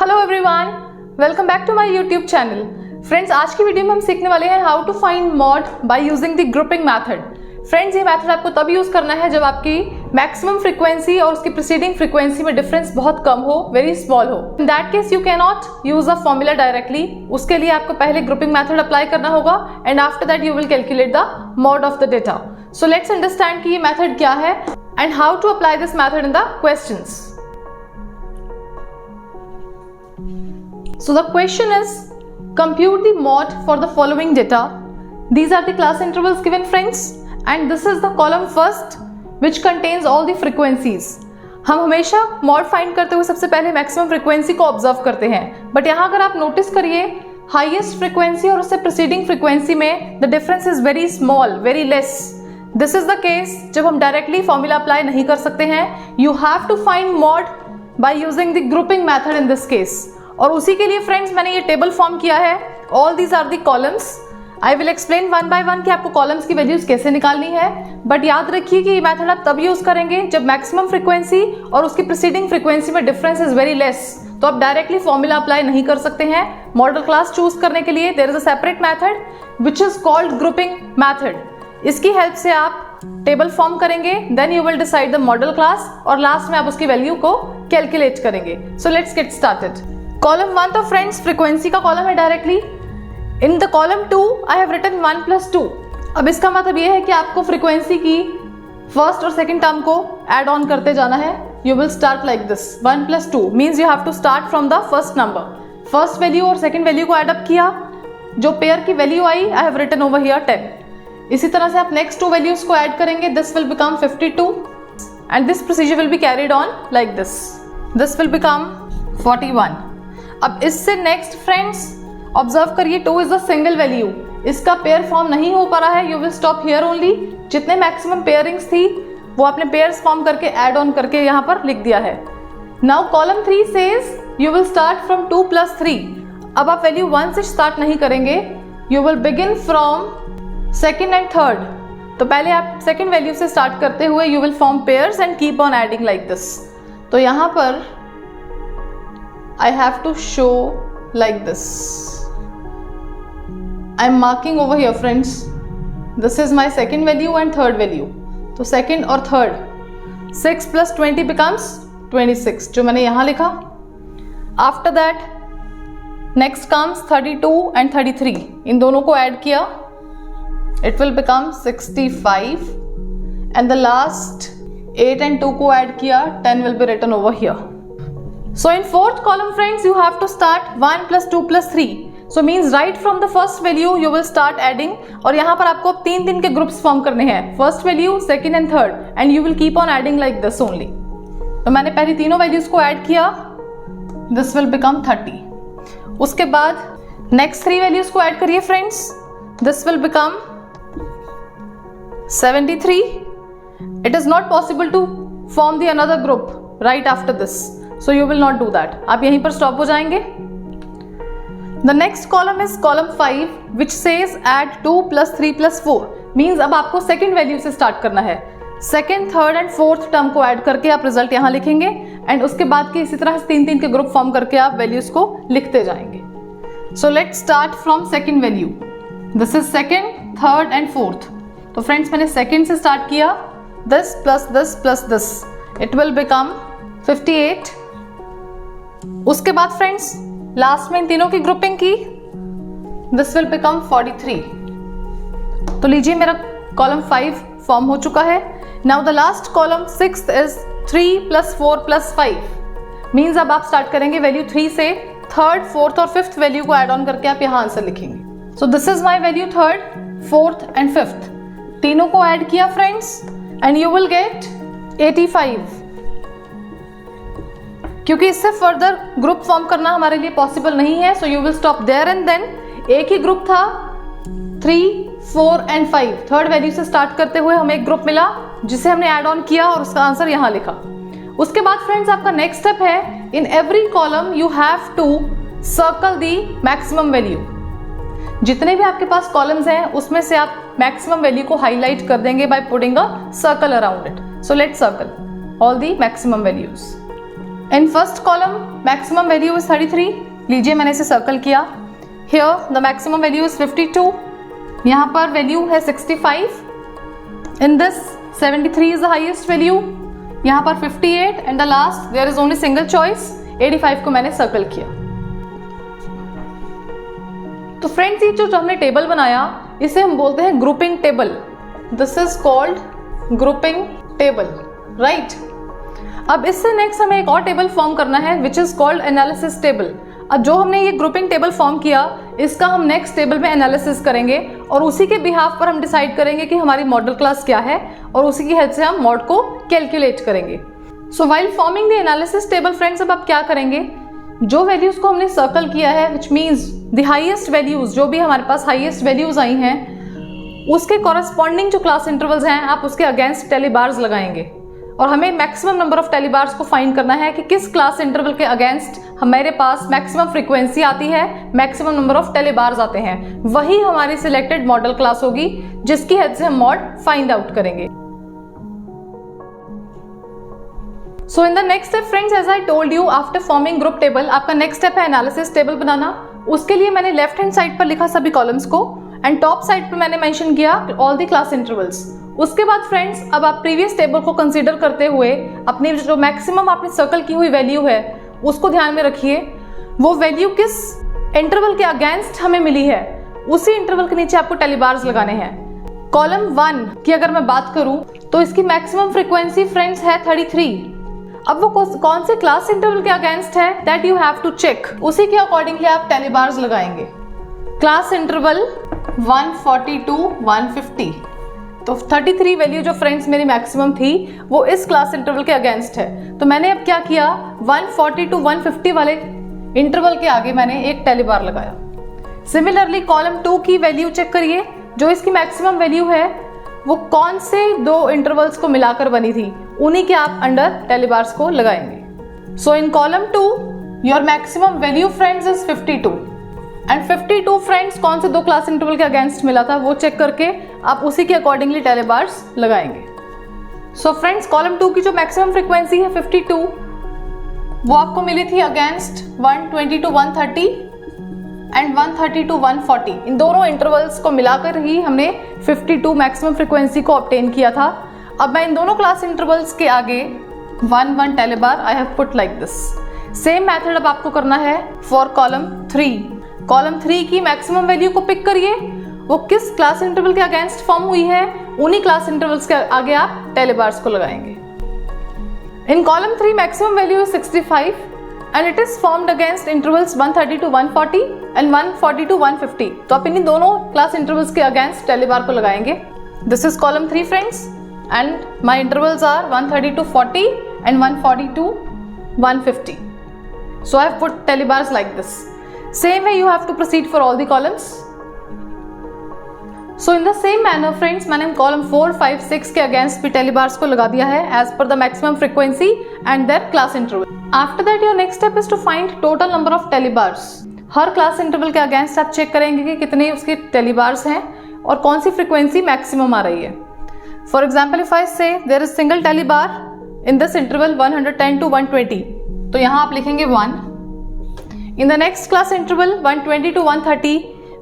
Hello everyone, welcome back to my YouTube channel. Friends, आज की video में हम सीखने वाले हैं how to find mode by using the grouping method. Friends, ये मेथड आपको तब यूज करना है जब आपकी मैक्सिमम फ्रीक्वेंसी और उसकी प्रीसीडिंग फ्रीक्वेंसी में डिफरेंस बहुत कम हो, वेरी स्मॉल हो। In that case you can not use a formula directly. उसके लिए आपको पहले ग्रुपिंग मेथड अप्लाई करना होगा and after that you will calculate the mode of the data. So let's understand कि ये मेथड क्या है and how to apply this method in the questions. So the question is, compute the mod for the following data. These are the class intervals given, friends, and this is the column first which contains all the frequencies. हम हमेशा mod find करते हुए सबसे पहले maximum frequency को observe करते हैं, but यहाँ अगर आप नोटिस करिए हाईएस्ट फ्रीक्वेंसी और उससे प्रीसीडिंग फ्रीक्वेंसी में the difference is very small, very less. This is the case जब हम डायरेक्टली फॉर्मूला अप्लाई नहीं कर सकते हैं। You have to find mod by using the grouping method in this case. और उसी के लिए फ्रेंड्स मैंने ये टेबल फॉर्म किया है। All these are the columns. I will explain one by one कि आपको कॉलम्स की वैल्यूज कैसे निकालनी है, बट याद रखिए कि ये मेथड आप तब यूज करेंगे जब मैक्सिमम फ्रीक्वेंसी और उसकी प्रीसीडिंग फ्रीक्वेंसी में डिफरेंस इज वेरी लेस। तो आप डायरेक्टली फॉर्मूला अप्लाई नहीं कर सकते हैं। मॉडल क्लास चूज करने के लिए there is a separate method which is called grouping method. इसकी हेल्प से आप टेबल फॉर्म करेंगे, then you will decide the modal class और लास्ट में आप उसकी वैल्यू को कैलकुलेट करेंगे। So let's get started. Column 1 तो फ्रेंड्स फ्रीक्वेंसी का कॉलम है directly. In the column 2 I have written 1 + 2। अब इसका मतलब ये है कि आपको फ्रीक्वेंसी की फर्स्ट और सेकंड टर्म को ऐड ऑन करते जाना है। You will start like this, 1 + 2 means you have to start from the first number. First value और सेकंड वैल्यू को ऐड अप किया, जो पेयर की value I I have written over here 10। इसी तरह से आप नेक्स्ट 2 वैल्यूज को ऐड करेंगे, this will become 52 and this procedure will be carried on like this. This will become 41। अब इससे नेक्स्ट फ्रेंड्स ऑब्जर्व करिए, 2 इज अ सिंगल वैल्यू, इसका पेयर फॉर्म नहीं हो पा रहा है। You will stop here only. जितने मैक्सिमम पेयरिंग्स थी वो आपने पेयर्स फॉर्म करके ऐड ऑन करके यहाँ पर लिख दिया है। Now column 3 says you will start from 2 + 3। अब आप वैल्यू 1 से स्टार्ट नहीं करेंगे, you will begin from second and third. तो पहले आप सेकेंड वैल्यू से स्टार्ट करते हुए you will form pairs and keep on adding like this. तो यहाँ पर I have to show like this. I am marking over here, friends. This is my second value and third value. तो second और third, 6 + 20 becomes 26, जो मैंने यहाँ लिखा। After that, next comes 32 and 33. इन दोनों को ऐड किया, it will become 65. And the last 8 and 2 को ऐड किया, 10 will be written over here. So in fourth column, friends, you have to start 1 + 2 + 3. So means right from the first value you will start adding. और यहाँ पर आपको 3 के groups form करने हैं, first value, second and third, and you will keep on adding like this only. तो मैंने पहली तीनों वैल्यूज को ऐड किया, दिस विल बिकम 30। उसके बाद नेक्स्ट 3 वैल्यूज को ऐड करिए friends, this will become 73। It is not possible to form the another group right after this, so you will not do that. आप यहीं पर स्टॉप हो जाएंगे। The next column is column 5 which says add 2 + 3 + 4 means अब आपको second value से start करना है। Second, third and fourth term को ऐड करके आप रिजल्ट यहाँ लिखेंगे एंड उसके बाद के इसी तरह 3 के ग्रुप फॉर्म करके आप वैल्यूज को लिखते जाएंगे। So let's start from second value. This is second, third and fourth. तो फ्रेंड्स मैंने सेकेंड से स्टार्ट किया, this + this + this, it will become 58। उसके बाद फ्रेंड्स लास्ट में इन तीनों की ग्रुपिंग की, दिस विल बिकम 43। तो लीजिए मेरा कॉलम 5 फॉर्म हो चुका है। Now the last column 6 is 3 + 4 + 5 means अब आप स्टार्ट करेंगे वैल्यू 3 से, थर्ड, फोर्थ और फिफ्थ वैल्यू को ऐड ऑन करके आप यहाँ आंसर लिखेंगे। सो this is my value third, fourth and fifth, तीनों को ऐड किया friends and you will get 85। क्योंकि इससे फर्दर ग्रुप फॉर्म करना हमारे लिए पॉसिबल नहीं है, so you will stop there and then. एक ही ग्रुप था 3, 4 एंड 5, थर्ड वैल्यू से स्टार्ट करते हुए हमें एक ग्रुप मिला जिसे हमने ऐड ऑन किया और उसका आंसर यहाँ लिखा। उसके बाद फ्रेंड्स आपका नेक्स्ट स्टेप है, in every column you have to circle the maximum value. जितने भी आपके पास कॉलम्स हैं उसमें से आप मैक्सिमम वैल्यू को हाईलाइट कर देंगे by putting a circle around it. So let's circle all the maximum values. In first column maximum value is 33, लीजिए मैंने इसे सर्कल किया। Here the maximum value is 52, यहाँ पर वैल्यू है 65, in this 73 is the highest value, यहाँ पर 58 and the last there is only single choice 85 को मैंने सर्कल किया। तो फ्रेंड्स ये जो हमने टेबल बनाया इसे हम बोलते हैं grouping table. This is called grouping table, right. अब इससे नेक्स्ट हमें एक और टेबल फॉर्म करना है विच इज कॉल्ड एनालिसिस टेबल। अब जो हमने ये ग्रुपिंग टेबल फॉर्म किया इसका हम नेक्स्ट टेबल में एनालिसिस करेंगे और उसी के बिहाफ पर हम डिसाइड करेंगे कि हमारी मॉडल क्लास क्या है और उसी की हेल्प से हम मॉड को कैलकुलेट करेंगे। सो while forming the analysis table friends, अब आप क्या करेंगे, जो वैल्यूज को हमने सर्कल किया है which means the highest values, जो भी हमारे पास हाईएस्ट वैल्यूज आई हैं उसके कॉरेस्पॉन्डिंग जो क्लास इंटरवल्स हैं आप उसके अगेंस्ट टेली बार्स लगाएंगे और हमें maximum number of tally bars को फाइंड करना है कि किस क्लास इंटरवल के अगेंस्ट हमारे पास मैक्सिमम फ्रीक्वेंसी आती है, maximum number of tally bars आते हैं, वही हमारी सिलेक्टेड मॉडल क्लास होगी जिसकी हेल्प से हम मॉड फाइंड आउट करेंगे। So in the next step friends, as I told you after forming group table, आपका नेक्स्ट स्टेप है एनालिसिस टेबल बनाना। उसके लिए मैंने लेफ्ट हैंड साइड पर लिखा सभी कॉलम्स को एंड टॉप साइड पर मैंने मेंशन किया ऑल द क्लास इंटरवल्स। उसके बाद फ्रेंड्स अब आप प्रीवियस टेबल को कंसीडर करते हुए अपनी जो मैक्सिमम आपने सर्कल की हुई वैल्यू है उसको ध्यान में रखिए। वो वैल्यू किस इंटरवल के अगेंस्ट हमें मिली है उसी इंटरवल के नीचे आपको टेली बार्स लगाने हैं। कॉलम 1 की अगर मैं बात करूं तो इसकी मैक्सिमम फ्रीक्वेंसी फ्रेंड्स है 33। अब वो कौन से क्लास इंटरवल के अगेंस्ट है that you have to check, उसी के अकॉर्डिंगली आप टेली बार्स लगाएंगे। क्लास इंटरवल 142 150, तो 33 वैल्यू जो फ्रेंड्स मेरी मैक्सिमम थी वो इस क्लास इंटरवल के अगेंस्ट है। तो मैंने अब क्या किया, 140 to 150 वाले इंटरवल के आगे मैंने एक टेली बार लगाया। सिमिलरली कॉलम 2 की वैल्यू चेक करिए, जो इसकी मैक्सिमम वैल्यू है वो कौन से दो इंटरवल्स को मिलाकर बनी थी, उन्हीं के आप अंडर टेली बार्स को लगाएंगे। So in column 2 your maximum value friends is 52 and 52 friends कौन से दो क्लास इंटरवल के अगेंस्ट मिला था वो चेक करके आप उसी के अकॉर्डिंगली टेली बार्स लगाएंगे। सो फ्रेंड्स कॉलम 2 की जो मैक्सिमम फ्रीक्वेंसी है 52 वो आपको मिली थी अगेंस्ट 120 to 130 एंड 130 to 140। इन दोनों इंटरवल्स को मिलाकर ही हमने 52 मैक्सिमम फ्रीक्वेंसी को ऑब्टेन किया था। अब मैं इन दोनों क्लास इंटरवल्स के आगे 1 tally bar I have put like this. Same method अब आपको करना है फॉर कॉलम 3। कॉलम 3 की मैक्सिमम वैल्यू को पिक करिए, वो किस क्लास इंटरवल के अगेंस्ट फॉर्म हुई है, उन्हीं क्लास इंटरवल्स के आगे आप टेली बार्स को लगाएंगे। इन column 3 maximum value is 65 and it is formed against intervals 130 to 140 and 140 to 150। तो आप इन्हीं दोनों क्लास इंटरवल्स के अगेंस्ट टेली बार को लगाएंगे। This is column 3 friends and my intervals are 130 to 40 and 140 to 150। So I have put tally bars like this। Same way you have to proceed for all the columns। So in the same manner friends, मैंने column 4, 5, 6 के against भी tele bars को लगा दिया है as per the maximum frequency and their class interval। After that your next step is to find total number of tally bars. हर class interval के against आप चेक करेंगे कि कितने उसके टेली बार्स हैं और कौन सी फ्रीक्वेंसी मैक्सिमम आ रही है। For example if I say there is single tally bar in this interval 110 to 120, तो यहाँ आप लिखेंगे 1। In the next class interval 120 to 130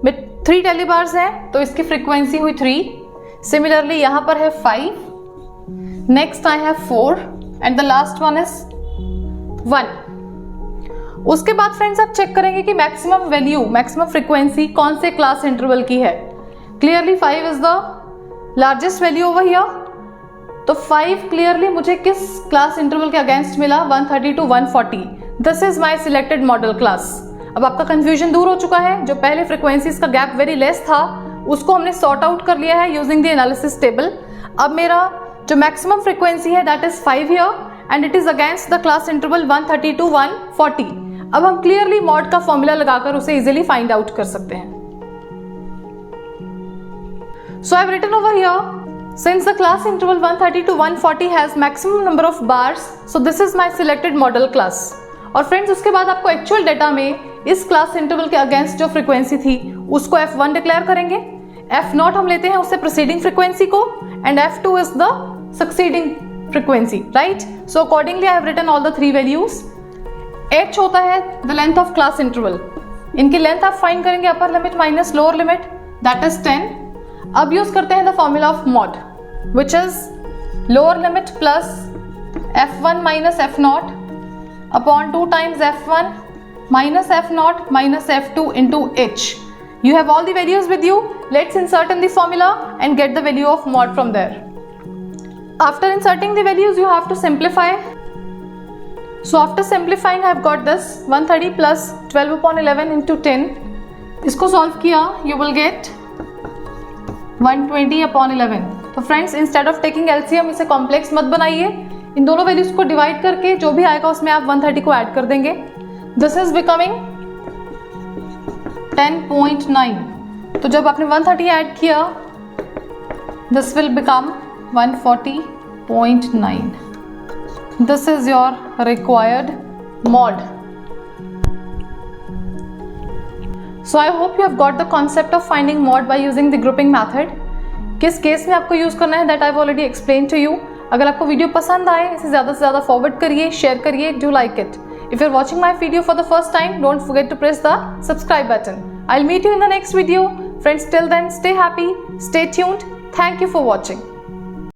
में 3 टेली बार्स हैं तो इसकी फ्रीक्वेंसी हुई 3। सिमिलरली यहाँ पर है 5, next I have 4 and the last one is 1। उसके बाद फ्रेंड्स आप चेक करेंगे कि मैक्सिमम वैल्यू, मैक्सिमम फ्रीक्वेंसी कौन से क्लास इंटरवल की है। Clearly 5 is the largest value over here, तो 5 क्लियरली मुझे किस क्लास इंटरवल के अगेंस्ट मिला, 130 to 140। This is my selected modal class. अब आपका कंफ्यूजन दूर हो चुका है, जो पहले फ्रीक्वेंसीज का गैप वेरी लेस था उसको हमने सॉर्ट आउट कर लिया है यूजिंग द एनालिसिस टेबल। अब मेरा जो मैक्सिमम फ्रीक्वेंसी है that is 5 here and it is against the class interval 130 to 140। अब हम क्लियरली मॉड का फॉर्मूला लगाकर उसे इजीली फाइंड आउट कर सकते हैं। So I have written over here, since the class interval 130 to 140 has maximum number of bars, so this is my selected modal class. और friends उसके बाद आपको एक्चुअल डेटा में इस क्लास इंटरवल के अगेंस्ट जो फ्रीक्वेंसी थी उसको F1 डिक्लेयर करेंगे, F0 हम लेते हैं उससे प्रीसीडिंग फ्रीक्वेंसी को and F2 is the succeeding frequency, right? So accordingly I have written all the 3 values h होता है the length of class interval. इनकी लेंथ आप फाइंड करेंगे upper limit minus lower limit, that is 10। अब use करते हैं the formula of mod which is lower limit plus f1 minus f0 upon 2 times f1 minus f0 minus f2 into h. You have all the values with you. Let's insert in the formula and get the value of mod from there. After inserting the values, you have to simplify. So after simplifying, I have got this 130 plus 12 upon 11 into 10. इसको solve किया, you will get 120 upon 11. तो friends, instead of taking LCM, इसे complex मत बनाइए. इन दोनों values को divide करके जो भी आएगा उसमें आप 130 को add कर देंगे. This is becoming 10.9. तो जब आपने 130 ऐड किया this will become 140.9. This is your required mod. So I hope you have got the concept of finding mod by using the grouping method. किस केस में आपको यूज करना है that I've already explained to you. अगर आपको video पसंद आए इसे ज़्यादा से ज़्यादा फॉरवर्ड करिए, शेयर करिए, do like it. If you're watching my video for the first time, don't forget to press the subscribe button. I'll meet you in the next video. Friends, till then, stay happy, stay tuned. Thank you for watching.